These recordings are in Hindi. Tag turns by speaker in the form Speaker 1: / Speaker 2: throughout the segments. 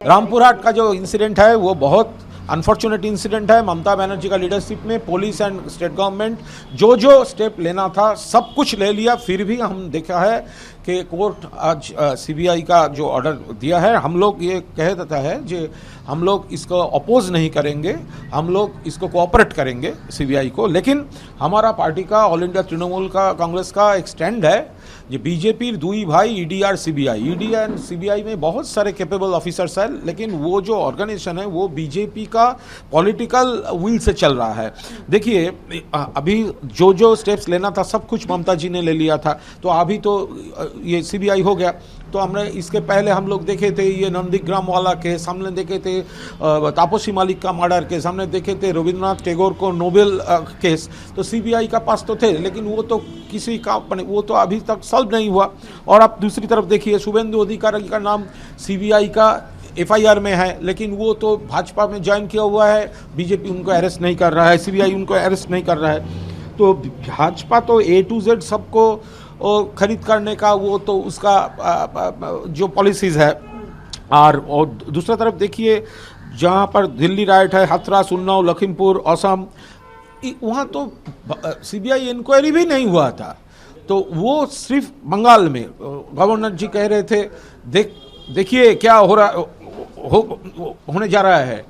Speaker 1: रामपुर हाट का जो इंसिडेंट है वो बहुत अनफॉर्चुनेट इंसिडेंट है। ममता बनर्जी का लीडरशिप में पुलिस एंड स्टेट गवर्नमेंट जो स्टेप लेना था सब कुछ ले लिया, फिर भी हम देखा है कि कोर्ट आज सीबीआई का जो ऑर्डर दिया है, हम लोग ये कह देता है कि हम लोग इसको अपोज नहीं करेंगे, हम लोग इसको कोऑपरेट करेंगे सीबीआई को। लेकिन हमारा पार्टी का ऑल इंडिया तृणमूल का कांग्रेस का एक स्टैंड है, ये बीजेपी दुई भाई ईडी और सीबीआई, ईडी एंड सीबीआई में बहुत सारे कैपेबल ऑफिसर्स हैं, लेकिन वो जो ऑर्गेनाइजेशन है वो बीजेपी का पॉलिटिकल विल से चल रहा है। देखिए अभी जो स्टेप्स लेना था सब कुछ ममता जी ने ले लिया था, तो अभी तो ये सीबीआई हो गया। तो हमने इसके पहले हम लोग देखे थे ये नंदीग्राम वाला केस, हमने देखे थे तापसी मलिक का मर्डर केस, हमने देखे थे रविंद्रनाथ टैगोर को नोबेल केस, तो सीबीआई का पास तो थे, लेकिन वो तो किसी का वो तो अभी तक सॉल्व नहीं हुआ। और आप दूसरी तरफ देखिए शुभेंदु अधिकारी का नाम सीबीआई का एफआईआर में है, लेकिन वो तो भाजपा में ज्वाइन किया हुआ है, बीजेपी उनको अरेस्ट नहीं कर रहा है, सीबीआई उनको अरेस्ट नहीं कर रहा है। तो भाजपा तो ए टू जेड सबको खरीद करने का वो तो उसका जो पॉलिसीज़ है। और दूसरा तरफ देखिए जहाँ पर दिल्ली राइट है, हाथरस, उन्नाव, लखीमपुर, असम, वहाँ तो सीबीआई इंक्वायरी भी नहीं हुआ था, तो वो सिर्फ बंगाल में गवर्नर जी कह रहे थे देखिए क्या हो रहा होने जा रहा है,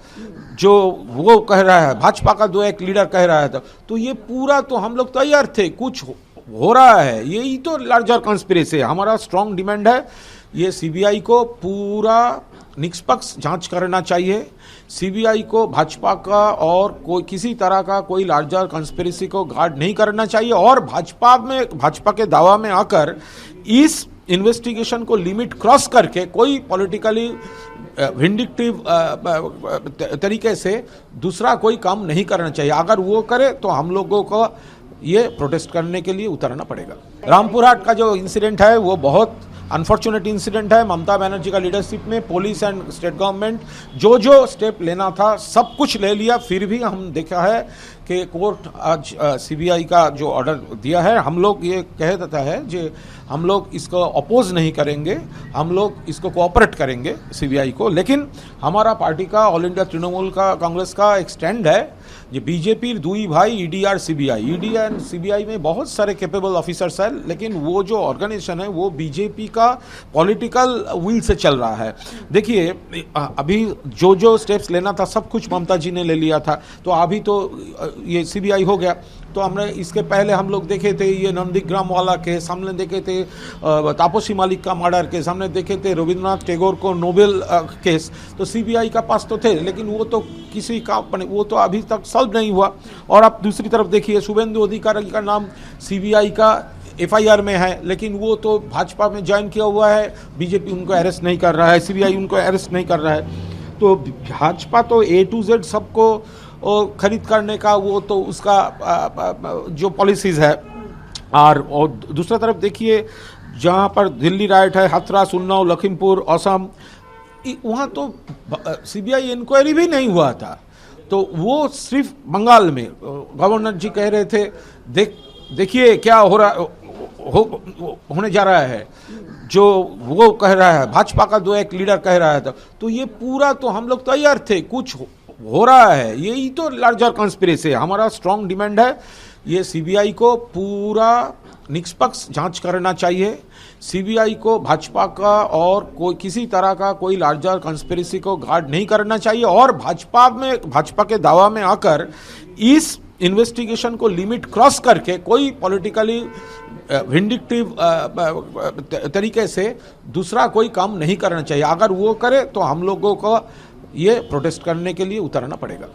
Speaker 1: जो वो कह रहा है भाजपा का दो एक लीडर कह रहा था, तो ये पूरा तो हम लोग तैयार थे, कुछ हो रहा है, यही तो लार्जर कॉन्स्पिरेसी है। हमारा स्ट्रॉन्ग डिमांड है ये सीबीआई को पूरा निष्पक्ष जांच करना चाहिए, सीबीआई को भाजपा का और कोई किसी तरह का कोई लार्जर कॉन्स्पिरेसी को गार्ड नहीं करना चाहिए, और भाजपा के दावा में आकर इस इन्वेस्टिगेशन को लिमिट क्रॉस करके कोई पॉलिटिकली विंडिक्टिव तरीके से दूसरा कोई काम नहीं करना चाहिए। अगर वो करे तो हम लोगों को ये प्रोटेस्ट करने के लिए उतरना पड़ेगा। रामपुर हाट का जो इंसिडेंट है वो बहुत अनफॉर्चुनेट इंसिडेंट है। ममता बनर्जी का लीडरशिप में पुलिस एंड स्टेट गवर्नमेंट जो स्टेप लेना था सब कुछ ले लिया, फिर भी हम देखा है कि कोर्ट आज सीबीआई का जो ऑर्डर दिया है, हम लोग ये कह देता है कि हम लोग इसको अपोज नहीं करेंगे, हम लोग इसको कोऑपरेट करेंगे सीबीआई को। लेकिन हमारा पार्टी का ऑल इंडिया तृणमूल का कांग्रेस का एक स्टैंड है, ये बीजेपी दुई भाई ईडी और सीबीआई, ईडी एंड सीबीआई में बहुत सारे कैपेबल ऑफिसर्स हैं, लेकिन वो जो ऑर्गेनाइजेशन है वो बीजेपी का पॉलिटिकल विल से चल रहा है। देखिए अभी जो स्टेप्स लेना था सब कुछ ममता जी ने ले लिया था, तो अभी तो ये सीबीआई हो गया। तो हमने इसके पहले हम लोग देखे थे ये नंदीग्राम वाला केस, हमने देखे थे तापसी मलिक का मर्डर केस, हमने देखे थे रविंद्रनाथ टैगोर को नोबेल केस, तो सीबीआई का पास तो थे, लेकिन वो तो किसी का वो तो अभी तक सॉल्व नहीं हुआ। और आप दूसरी तरफ देखिए शुभेंदु अधिकारी का नाम सीबीआई का एफआईआर में है, लेकिन वो तो भाजपा में ज्वाइन किया हुआ है, बीजेपी उनको अरेस्ट नहीं कर रहा है, सीबीआई उनको अरेस्ट नहीं कर रहा है। तो भाजपा तो ए टू जेड सबको खरीद करने का वो तो उसका जो पॉलिसीज़ है। और दूसरा तरफ देखिए जहाँ पर दिल्ली राइट है, हाथरस, उन्नाव, लखीमपुर, असम, वहाँ तो सीबीआई इंक्वायरी भी नहीं हुआ था, तो वो सिर्फ बंगाल में गवर्नर जी कह रहे थे देखिए क्या हो रहा होने जा रहा है, जो वो कह रहा है भाजपा का दो एक लीडर कह रहा था, तो ये पूरा तो हम लोग तैयार थे, कुछ हो रहा है, यही तो लार्जर कॉन्स्पिरेसी है। हमारा स्ट्रॉन्ग डिमांड है ये सीबीआई को पूरा निष्पक्ष जांच करना चाहिए, सीबीआई को भाजपा का और कोई किसी तरह का कोई लार्जर कॉन्स्पिरेसी को गार्ड नहीं करना चाहिए, और भाजपा के दावा में आकर इस इन्वेस्टिगेशन को लिमिट क्रॉस करके कोई पॉलिटिकली विंडिक्टिव तरीके से दूसरा कोई काम नहीं करना चाहिए। अगर वो करे तो हम लोगों को ये प्रोटेस्ट करने के लिए उतरना पड़ेगा।